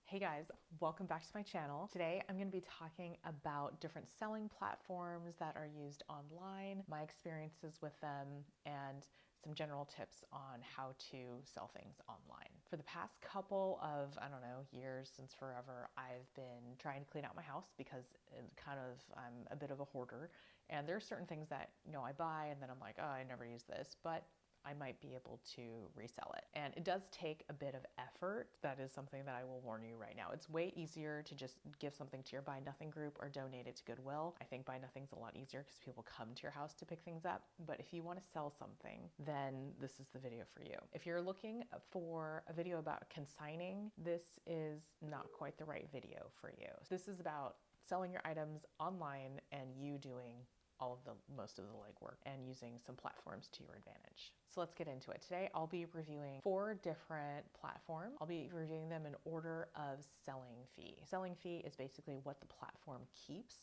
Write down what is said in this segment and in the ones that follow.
Hey guys, welcome back to my channel. Today I'm going to be talking about different selling platforms that are used online, my experiences with them, and some general tips on how to sell things online. For the past couple of, years, since forever, I've been trying to clean out my house because I'm a bit of a hoarder, and there are certain things that, I buy and then I'm like, oh, I never use this, but I might be able to resell it. And it does take a bit of effort. That is something that I will warn you right now. It's way easier to just give something to your Buy Nothing group or donate it to Goodwill. I think Buy Nothing's a lot easier because people come to your house to pick things up. But if you want to sell something, then this is the video for you. If you're looking for a video about consigning, this is not quite the right video for you. This is about selling your items online and you doing most of the legwork and using some platforms to your advantage. So let's get into it. Today, I'll be reviewing 4 different platforms. I'll be reviewing them in order of selling fee. Selling fee is basically what the platform keeps.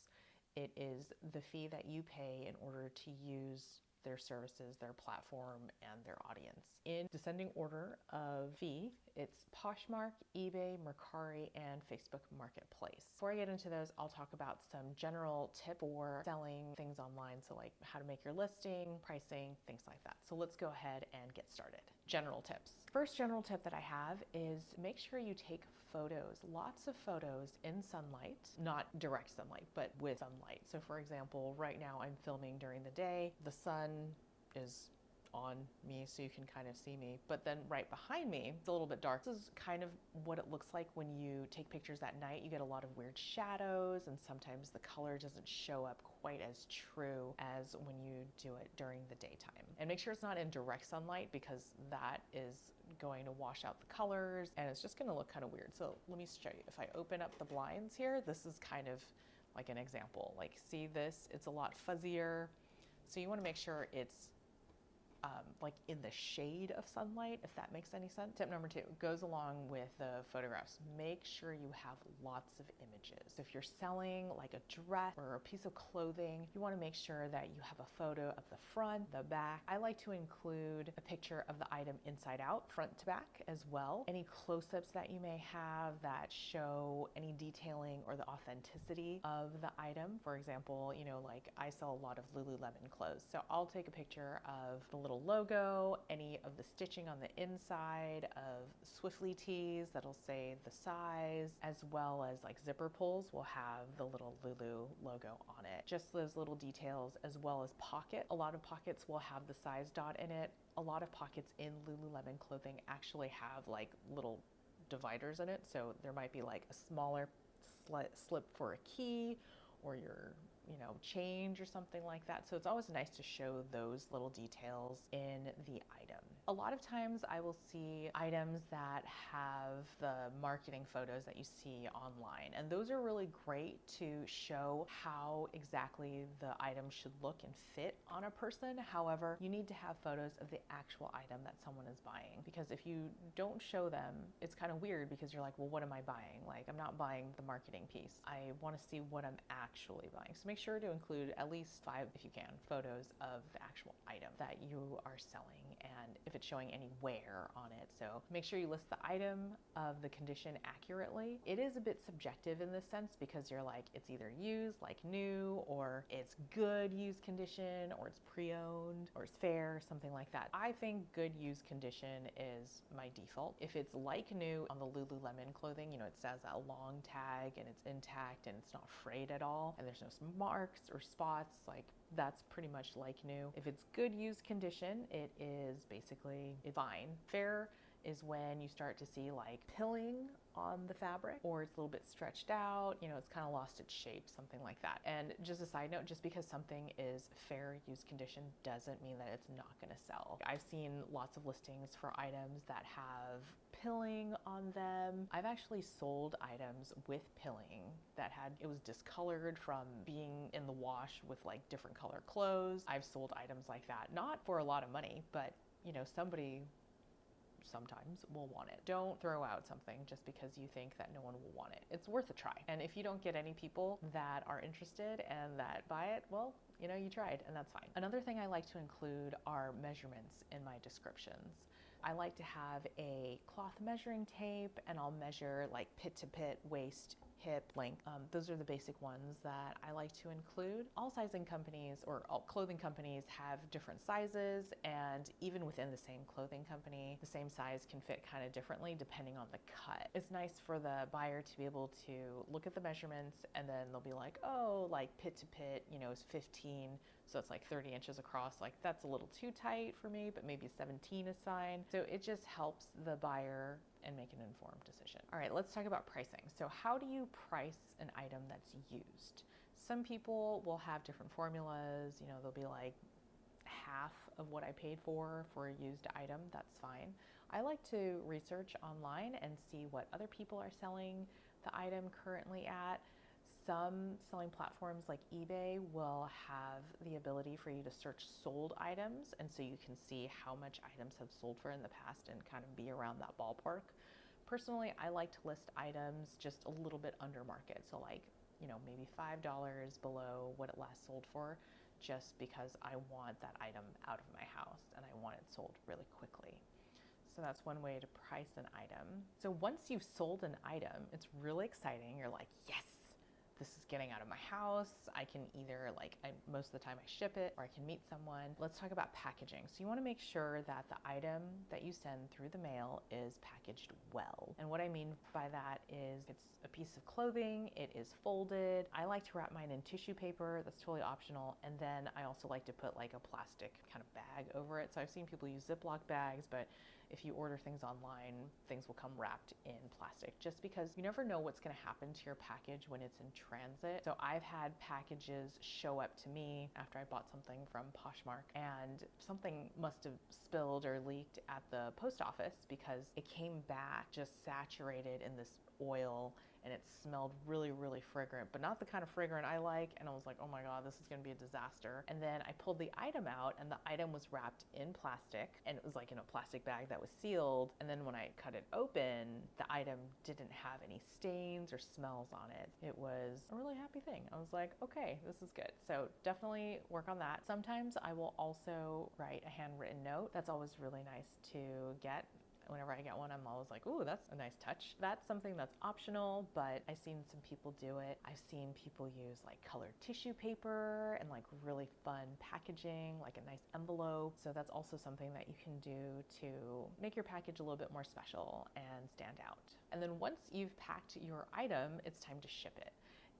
It is the fee that you pay in order to use their services, their platform, and their audience. In descending order of fee, it's PoshMark, eBay, Mercari, and Facebook Marketplace. Before I get into those, I'll talk about some general tips for selling things online. So like how to make your listing, pricing, things like that. So let's go ahead and get started. General tips. First general tip that I have is make sure you take photos, lots of photos in sunlight, not direct sunlight, but with sunlight. So for example, right now I'm filming during the day. The sun is on me so you can kind of see me, but then right behind me it's a little bit dark. This is kind of what it looks like when you take pictures at night. You get a lot of weird shadows and sometimes the color doesn't show up quite as true as when you do it during the daytime. And make sure it's not in direct sunlight because that is going to wash out the colors and it's just going to look kind of weird. So let me show you. If I open up the blinds here, this is kind of like an example. Like see this, it's a lot fuzzier. So you want to make sure it's like in the shade of sunlight, if that makes any sense. Tip number 2 goes along with the photographs. Make sure you have lots of images. If you're selling like a dress or a piece of clothing, you want to make sure that you have a photo of the front, the back. I like to include a picture of the item inside out, front to back as well. Any close-ups that you may have that show any detailing or the authenticity of the item. For example, like I sell a lot of Lululemon clothes. So I'll take a picture of the little logo, any of the stitching on the inside of Swiftly tees that'll say the size, as well as like zipper pulls will have the little Lulu logo on it. Just those little details, as well as pocket. A lot of pockets will have the size dot in it. A lot of pockets in Lululemon clothing actually have like little dividers in it. So there might be like a smaller slip for a key or your change or something like that. So it's always nice to show those little details in the item. A lot of times I will see items that have the marketing photos that you see online, and those are really great to show how exactly the item should look and fit on a person. However, you need to have photos of the actual item that someone is buying, because if you don't show them, it's kind of weird because you're like, well, what am I buying? Like, I'm not buying the marketing piece. I want to see what I'm actually buying. So make sure to include at least 5, if you can, photos of the actual item that you are selling and if it's showing any wear on it. So make sure you list the item of the condition accurately. It is a bit subjective in this sense because you're like, it's either used, like new, or it's good used condition, or it's pre-owned, or it's fair, something like that. I think good used condition is my default. If it's like new on the Lululemon clothing, it says a long tag and it's intact and it's not frayed at all and there's no marks or spots, like that's pretty much like new. If it's good used condition, it is basically fine. Fair is when you start to see like pilling on the fabric, or it's a little bit stretched out, it's kind of lost its shape, something like that. And just a side note, just because something is fair used condition doesn't mean that it's not going to sell. I've seen lots of listings for items that have pilling on them. I've actually sold items with pilling that it was discolored from being in the wash with like different color clothes. I've sold items like that, not for a lot of money, but somebody sometimes will want it. Don't throw out something just because you think that no one will want it. It's worth a try. And if you don't get any people that are interested and that buy it, well, you tried, and that's fine. Another thing I like to include are measurements in my descriptions. I like to have a cloth measuring tape, and I'll measure like pit to pit, waist, hip length. Those are the basic ones that I like to include. All sizing companies or all clothing companies have different sizes, and even within the same clothing company, the same size can fit kind of differently depending on the cut. It's nice for the buyer to be able to look at the measurements, and then they'll be like, oh, like pit to pit, is 15, so it's like 30 inches across. Like that's a little too tight for me, but maybe 17 is fine. So it just helps the buyer and make an informed decision. All right, let's talk about pricing. So how do you price an item that's used? Some people will have different formulas. They'll be like half of what I paid for a used item. That's fine. I like to research online and see what other people are selling the item currently at. Some selling platforms like eBay will have the ability for you to search sold items, and so you can see how much items have sold for in the past and kind of be around that ballpark. Personally, I like to list items just a little bit under market, so like, maybe $5 below what it last sold for, just because I want that item out of my house and I want it sold really quickly. So that's one way to price an item. So once you've sold an item, it's really exciting. You're like, yes, this is getting out of my house. I can either most of the time I ship it or I can meet someone. Let's talk about packaging. So you want to make sure that the item that you send through the mail is packaged well. And what I mean by that is it's a piece of clothing, it is folded. I like to wrap mine in tissue paper. That's totally optional. And then I also like to put like a plastic kind of bag over it. So I've seen people use Ziploc bags, but if you order things online, things will come wrapped in plastic, just because you never know what's going to happen to your package when it's in transit. So I've had packages show up to me after I bought something from PoshMark, and something must have spilled or leaked at the post office because it came back just saturated in this oil, and it smelled really, really fragrant, but not the kind of fragrant I like. And I was like, oh my God, this is gonna be a disaster. And then I pulled the item out, and the item was wrapped in plastic, and it was like in a plastic bag that was sealed. And then when I cut it open, the item didn't have any stains or smells on it. It was a really happy thing. I was like, okay, this is good. So definitely work on that. Sometimes I will also write a handwritten note. That's always really nice to get. Whenever I get one, I'm always like, ooh, that's a nice touch. That's something that's optional, but I've seen some people do it. I've seen people use like colored tissue paper and like really fun packaging, like a nice envelope. So that's also something that you can do to make your package a little bit more special and stand out. And then once you've packed your item, it's time to ship it.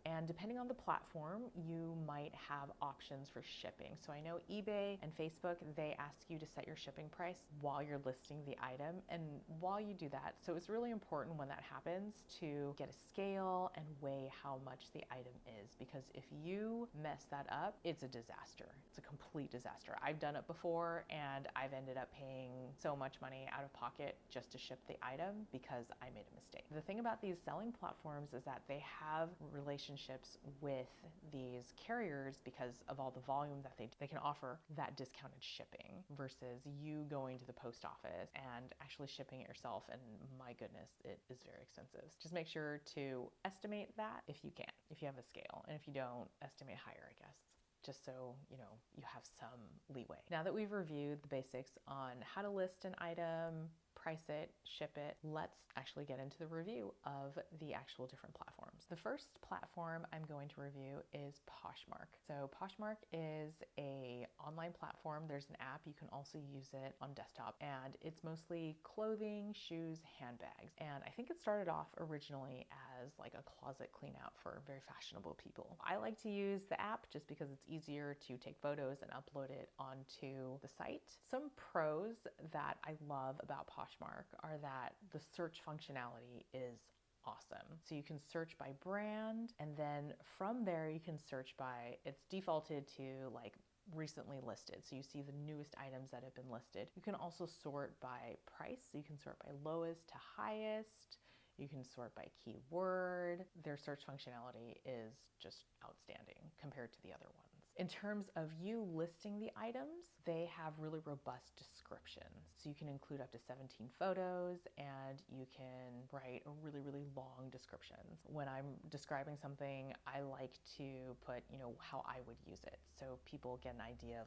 And depending on the platform, you might have options for shipping. So I know eBay and Facebook, they ask you to set your shipping price while you're listing the item. And while you do that, so it's really important when that happens to get a scale and weigh how much the item is, because if you mess that up, it's a disaster. It's a complete disaster. I've done it before, and I've ended up paying so much money out of pocket just to ship the item because I made a mistake. The thing about these selling platforms is that they have relationships with these carriers because of all the volume that they can offer that discounted shipping versus you going to the post office and actually shipping it yourself. And my goodness, it is very expensive. Just make sure to estimate that if you can, if you have a scale, and if you don't, estimate higher, I guess, just so you have some leeway. Now that we've reviewed the basics on how to list an item, price it, ship it, let's actually get into the review of the actual different platforms. The first platform I'm going to review is PoshMark. So PoshMark is an online platform. There's an app. You can also use it on desktop, and it's mostly clothing, shoes, handbags. And I think it started off originally as like a closet clean out for very fashionable people. I like to use the app just because it's easier to take photos and upload it onto the site. Some pros that I love about PoshMark are that the search functionality is awesome. So you can search by brand, and then from there you can search by, it's defaulted to like recently listed. So you see the newest items that have been listed. You can also sort by price. So you can sort by lowest to highest. You can sort by keyword. Their search functionality is just outstanding compared to the other ones. In terms of you listing the items, they have really robust descriptions. So you can include up to 17 photos and you can write a really, really long description. When I'm describing something, I like to put, how I would use it. So people get an idea of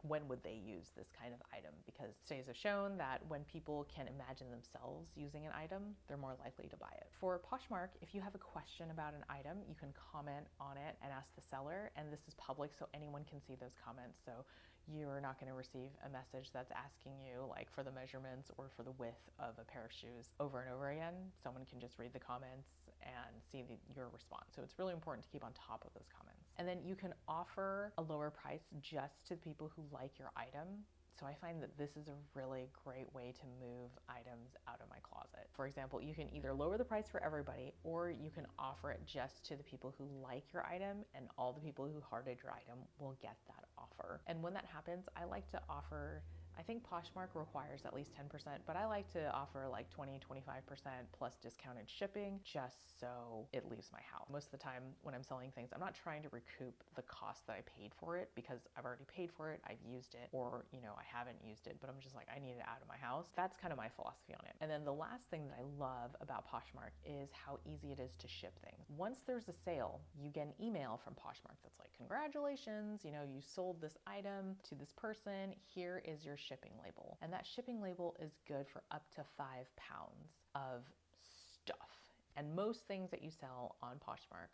when would they use this kind of item? Because studies have shown that when people can imagine themselves using an item, they're more likely to buy it. For Poshmark, if you have a question about an item, you can comment on it and ask the seller, and this is public so anyone can see those comments. So you're not going to receive a message that's asking you for the measurements or for the width of a pair of shoes over and over again. Someone can just read the comments and see your response. So it's really important to keep on top of those comments. And then you can offer a lower price just to people who like your item. So I find that this is a really great way to move items out of my closet. For example, you can either lower the price for everybody, or you can offer it just to the people who like your item, and all the people who hearted your item will get that offer. And when that happens, I like to offer, I think Poshmark requires at least 10%, but I like to offer 20, 25% plus discounted shipping just so it leaves my house. Most of the time when I'm selling things, I'm not trying to recoup the cost that I paid for it because I've already paid for it, I've used it, or I haven't used it, but I'm just I need it out of my house. That's kind of my philosophy on it. And then the last thing that I love about Poshmark is how easy it is to ship things. Once there's a sale, you get an email from Poshmark that's congratulations, you sold this item to this person, here is your shipping label. And that shipping label is good for up to 5 pounds of stuff. And most things that you sell on Poshmark,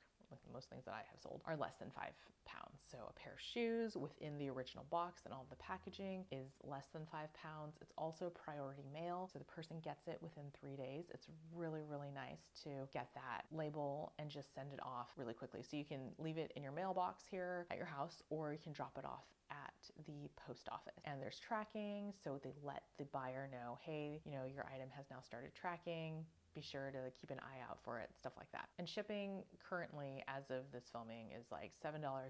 most things that I have sold, are less than 5 pounds. So a pair of shoes within the original box and all the packaging is less than 5 pounds. It's also priority mail, so the person gets it within 3 days. It's really, really nice to get that label and just send it off really quickly. So you can leave it in your mailbox here at your house, or you can drop it off at the post office. And there's tracking, so they let the buyer know, hey, your item has now started tracking. Be sure to keep an eye out for it, stuff like that. And shipping currently, as of this filming, is $7.67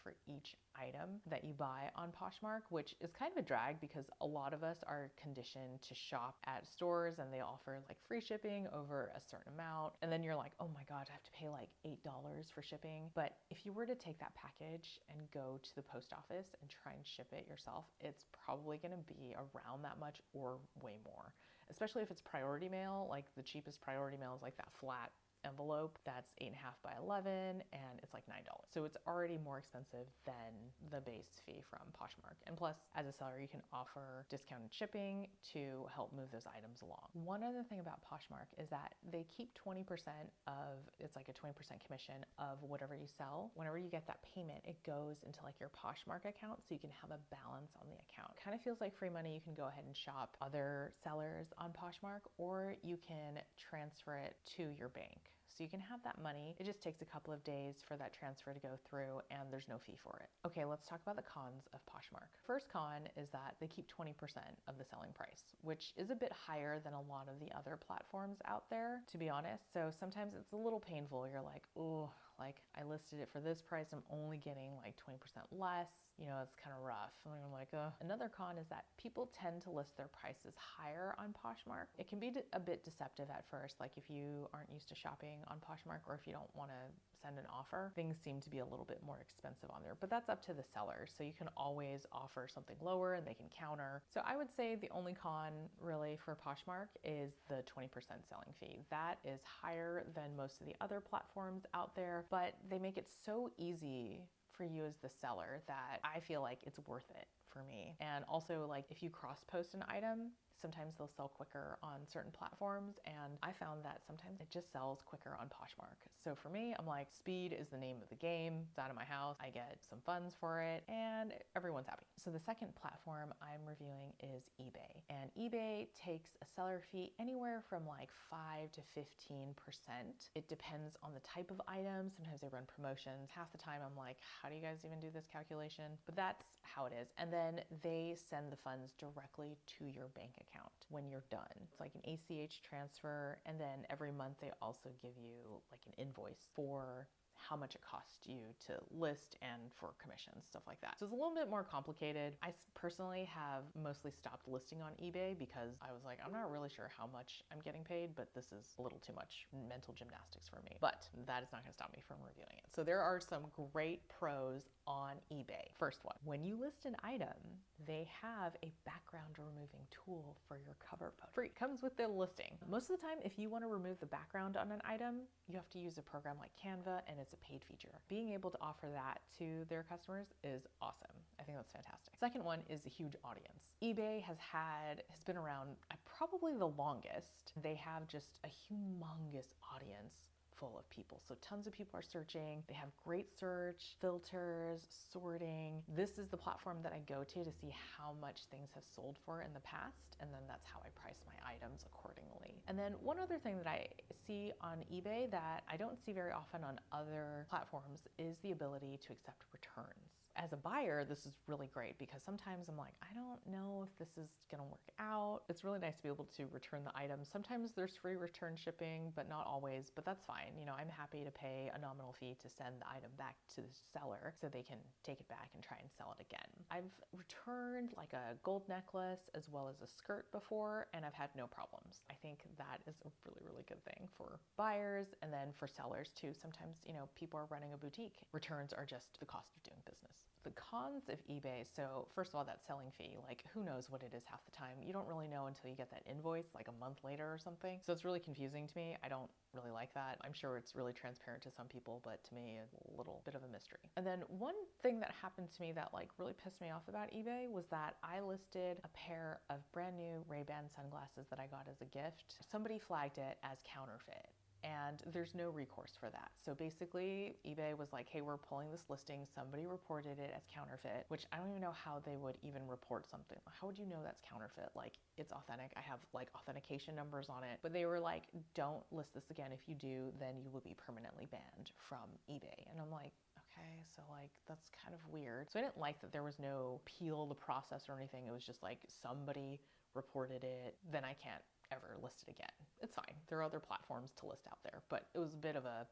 for each item that you buy on Poshmark, which is kind of a drag because a lot of us are conditioned to shop at stores and they offer free shipping over a certain amount. And then you're oh my God, I have to pay $8 for shipping. But if you were to take that package and go to the post office and try and ship it yourself, it's probably gonna be around that much or way more. Especially if it's priority mail, the cheapest priority mail is that flat envelope that's 8.5 by 11 and it's $9. So it's already more expensive than the base fee from Poshmark. And plus, as a seller, you can offer discounted shipping to help move those items along. One other thing about Poshmark is that they keep 20% of, it's a 20% commission of whatever you sell. Whenever you get that payment, it goes into your Poshmark account so you can have a balance on the account. Kind of feels like free money. You can go ahead and shop other sellers on Poshmark, or you can transfer it to your bank. So you can have that money. It just takes a couple of days for that transfer to go through and there's no fee for it. Okay, let's talk about the cons of Poshmark. First con is that they keep 20% of the selling price, which is a bit higher than a lot of the other platforms out there, to be honest. So sometimes it's a little painful. You're oh, I listed it for this price, I'm only getting 20% less. It's kind of rough. And I'm ugh. Another con is that people tend to list their prices higher on Poshmark. It can be a bit deceptive at first, if you aren't used to shopping on Poshmark, or if you don't want to send an offer, things seem to be a little bit more expensive on there, but that's up to the seller. So you can always offer something lower and they can counter. So I would say the only con really for Poshmark is the 20% selling fee. That is higher than most of the other platforms out there, but they make it so easy for you as the seller that I feel it's worth it for me. And also if you cross post an item, sometimes they'll sell quicker on certain platforms, and I found that sometimes it just sells quicker on Poshmark. So for me, I'm speed is the name of the game. It's out of my house, I get some funds for it, and everyone's happy. So the second platform I'm reviewing is eBay. And eBay takes a seller fee anywhere from 5 to 15%. It depends on the type of item. Sometimes they run promotions. Half the time I'm how do you guys even do this calculation? But that's how it is. And then they send the funds directly to your bank account when you're done. It's an ACH transfer, and then every month they also give you an invoice for how much it costs you to list and for commissions, stuff like that. So it's a little bit more complicated. I personally have mostly stopped listing on eBay because I was like, I'm not really sure how much I'm getting paid, but this is a little too much mental gymnastics for me. But that is not going to stop me from reviewing it. So there are some great pros on eBay. First one, when you list an item, they have a background removing tool for your cover photo. Free, comes with the listing. Most of the time, if you want to remove the background on an item, you have to use a program like Canva, and it's a paid feature. Being able to offer that to their customers is awesome. I think that's fantastic. Second one is a huge audience. eBay has been around probably the longest. They have just a humongous audience full of people. So tons of people are searching. They have great search, filters, sorting. This is the platform that I go to see how much things have sold for in the past, and then that's how I price my items accordingly. And then one other thing that I see on eBay that I don't see very often on other platforms is the ability to accept returns. As a buyer, this is really great because sometimes I'm like, I don't know if this is gonna work out. It's really nice to be able to return the item. Sometimes there's free return shipping, but not always, but that's fine. You know, I'm happy to pay a nominal fee to send the item back to the seller so they can take it back and try and sell it again. I've returned like a gold necklace as well as a skirt before, and I've had no problems. I think that is a really, really good thing for buyers and then for sellers too. Sometimes, you know, people are running a boutique. Returns are just the cost of doing business. The cons of eBay, so first of all, that selling fee, like who knows what it is half the time. You don't really know until you get that invoice like a month later or something. So it's really confusing to me. I don't really like that. I'm sure it's really transparent to some people, but to me, it's a little bit of a mystery. And then one thing that happened to me that like really pissed me off about eBay was that I listed a pair of brand new Ray-Ban sunglasses that I got as a gift. Somebody flagged it as counterfeit, and there's no recourse for that. So basically, eBay was like, hey, we're pulling this listing. Somebody reported it as counterfeit, which I don't even know how they would even report something. How would you know that's counterfeit? Like, it's authentic. I have like authentication numbers on it. But they were like, don't list this again. If you do, then you will be permanently banned from eBay. And I'm like, okay, so like, that's kind of weird. So I didn't like that there was no appeal the process or anything. It was just like somebody reported it, then I can't ever list it again. It's fine. There are other platforms to list out there, but it was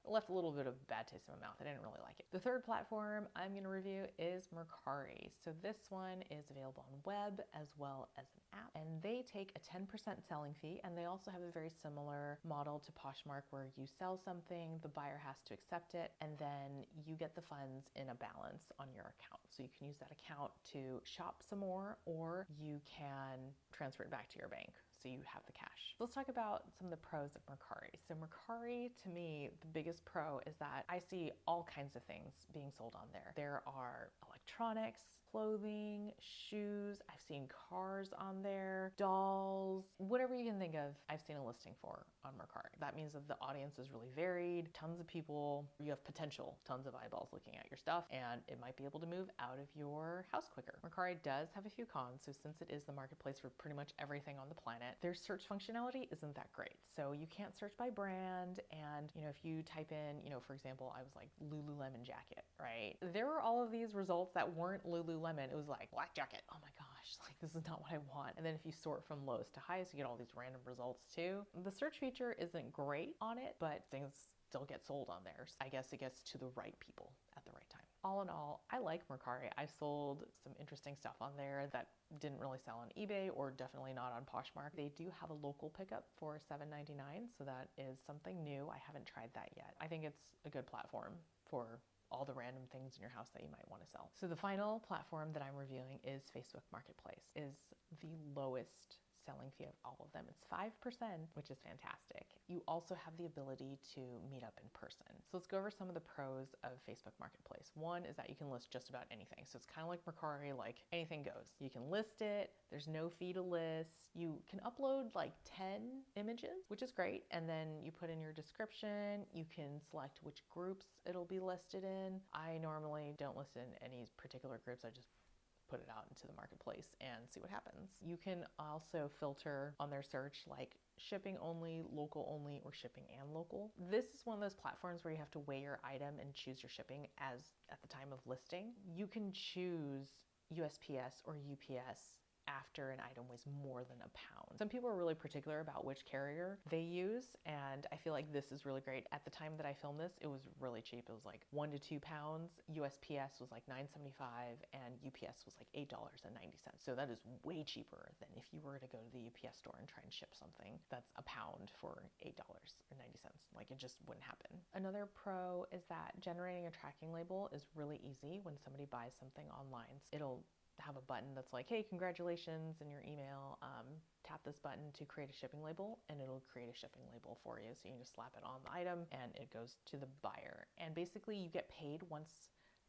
left a little bit of bad taste in my mouth. I didn't really like it. The third platform I'm going to review is Mercari. So this one is available on web as well as an app, and they take a 10% selling fee, and they also have a very similar model to PoshMark where you sell something, the buyer has to accept it, and then you get the funds in a balance on your account. So you can use that account to shop some more, or you can transfer it back to your bank so you have the cash. Let's talk about some of the pros of Mercari. So Mercari, to me, the biggest pro is that I see all kinds of things being sold on there. There are electronics, clothing, shoes. I've seen cars on there, dolls, whatever you can think of, I've seen a listing for on Mercari. That means that the audience is really varied, tons of people, you have potential, tons of eyeballs looking at your stuff, and it might be able to move out of your house quicker. Mercari does have a few cons, so since it is the marketplace for pretty much everything on the planet, their search functionality isn't that great. So you can't search by brand, and if you type in, for example, I was like Lululemon jacket, right? There were all of these results that weren't Lululemon. It was like black jacket. Oh my gosh, like this is not what I want. And then if you sort from lowest to highest, you get all these random results too. The search feature isn't great on it, but things still get sold on there. So I guess it gets to the right people at the right time. All in all, I like Mercari. I've sold some interesting stuff on there that didn't really sell on eBay or definitely not on PoshMark. They do have a local pickup for $7.99, so that is something new. I haven't tried that yet. I think it's a good platform for all the random things in your house that you might want to sell. So the final platform that I'm reviewing is Facebook Marketplace. Is the lowest selling fee of all of them. It's 5%, which is fantastic. You also have the ability to meet up in person. So let's go over some of the pros of Facebook Marketplace. One is that you can list just about anything. So it's kind of like Mercari, like anything goes. You can list it, there's no fee to list. You can upload like 10 images, which is great. And then you put in your description, you can select which groups it'll be listed in. I normally don't list in any particular groups. I just put it out into the marketplace and see what happens. You can also filter on their search like shipping only, local only, or shipping and local. This is one of those platforms where you have to weigh your item and choose your shipping as at the time of listing. You can choose USPS or UPS after an item weighs more than a pound. Some people are really particular about which carrier they use, and I feel like this is really great. At the time that I filmed this, it was really cheap. It was like 1 to 2 pounds. USPS was like $9.75 and UPS was like $8.90. So that is way cheaper than if you were to go to the UPS store and try and ship something that's a pound for $8.90. Like, it just wouldn't happen. Another pro is that generating a tracking label is really easy when somebody buys something online. It'll have a button that's like, hey, congratulations, in your email, tap this button to create a shipping label, and it'll create a shipping label for you. So you can just slap it on the item and it goes to the buyer. And basically you get paid once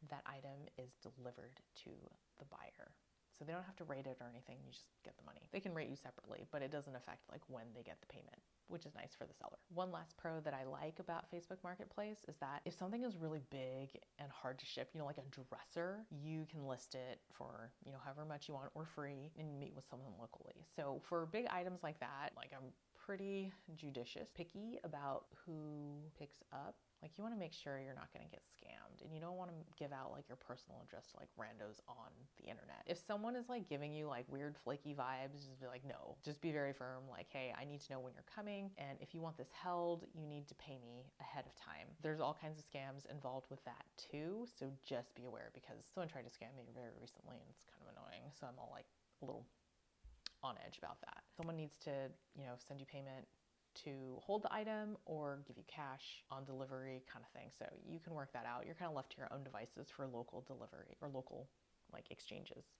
that item is delivered to the buyer. So they don't have to rate it or anything, you just get the money. They can rate you separately, but it doesn't affect like when they get the payment, which is nice for the seller. One last pro that I like about Facebook Marketplace is that if something is really big and hard to ship, like a dresser, you can list it for, however much you want or free and meet with someone locally. So for big items like that, like, I'm pretty picky about who picks up. Like, you want to make sure you're not going to get scammed, and you don't want to give out like your personal address to like randos on the internet. If someone is like giving you like weird flaky vibes, just be like, no. Just be very firm, like, hey, I need to know when you're coming, and if you want this held, you need to pay me ahead of time. There's all kinds of scams involved with that too, so just be aware, because someone tried to scam me very recently and it's kind of annoying, so I'm all like a little on edge about that. Someone needs to, send you payment to hold the item or give you cash on delivery kind of thing. So you can work that out. You're kind of left to your own devices for local delivery or local like exchanges.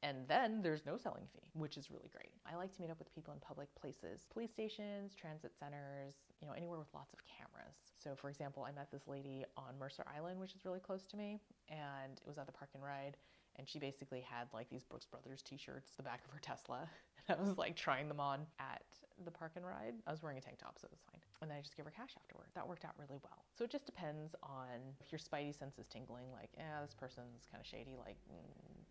And then there's no selling fee, which is really great. I like to meet up with people in public places, police stations, transit centers, anywhere with lots of cameras. So for example, I met this lady on Mercer Island, which is really close to me, and it was at the Park and Ride. And she basically had like these Brooks Brothers t-shirts, the back of her Tesla. And I was like trying them on at the Park and Ride. I was wearing a tank top, so it was fine. And then I just gave her cash afterward. That worked out really well. So it just depends on if your spidey sense is tingling, like, this person's kind of shady, like,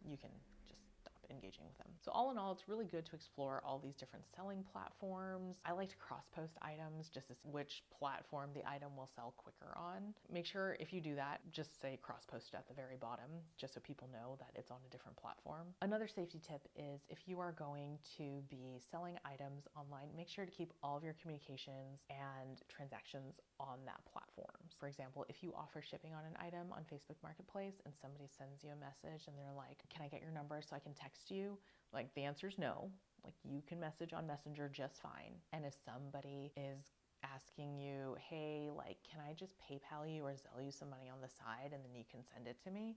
you can just stop engaging with them. So all in all, it's really good to explore all these different selling platforms. I like to cross-post items just to see which platform the item will sell quicker on. Make sure if you do that, just say cross-post at the very bottom, just so people know that it's on a different platform. Another safety tip is if you are going to be selling items online, make sure to keep all of your communications and transactions on that platform. For example, if you offer shipping on an item on Facebook Marketplace and somebody sends you a message and they're like, can I get your number so I can text you? Like, the answer is no. Like, you can message on Messenger just fine. And if somebody is asking you, hey, like, can I just PayPal you or Zelle you some money on the side and then you can send it to me?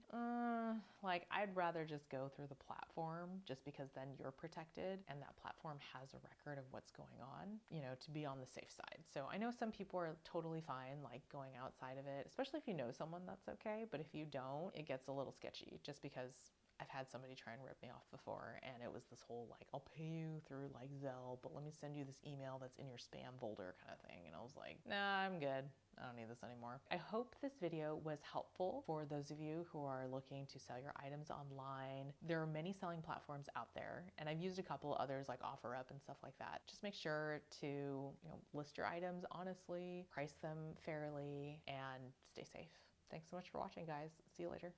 Like, I'd rather just go through the platform, just because then you're protected and that platform has a record of what's going on, to be on the safe side. So I know some people are totally fine, like, going outside of it, especially if you know someone, that's okay. But if you don't, it gets a little sketchy, just because I've had somebody try and rip me off before, and it was this whole like, I'll pay you through like Zelle, but let me send you this email that's in your spam folder kind of thing. And I was like, nah, I'm good. I don't need this anymore. I hope this video was helpful for those of you who are looking to sell your items online. There are many selling platforms out there, and I've used a couple others like OfferUp and stuff like that. Just make sure to list your items honestly, price them fairly, and stay safe. Thanks so much for watching, guys. See you later.